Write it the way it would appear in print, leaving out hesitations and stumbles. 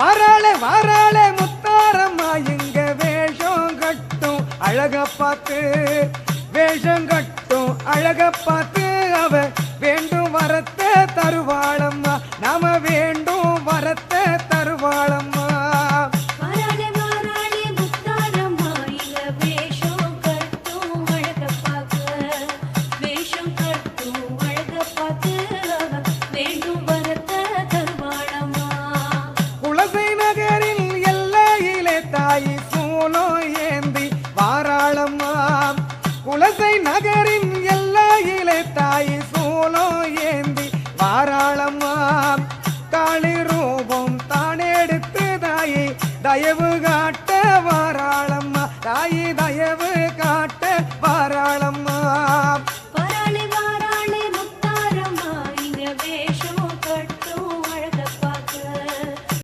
வாராளே வாராளே முத்தாரம்மா இங்க வேஷம் கட்டும் அழக பார்த்து வேஷம் கட்டும் அழக பார்த்து அவ வேண்டும் வரத்தை தருவாளம்மா நாம வேண்டும் வரத்தை தருவாளம்மா குலசை நகரில் எல்லையிலே தாயி சூலம் ஏந்தி வாராளம்மா குலசை நகரின் எல்லையிலே தாயி சூலம் ஏந்தி வாராளம்மா காளி ரூபம் தானெடுத்து தாயி தயவு காட்ட வாராளம்மா தாயி தயவு காட்ட வாராளம்மா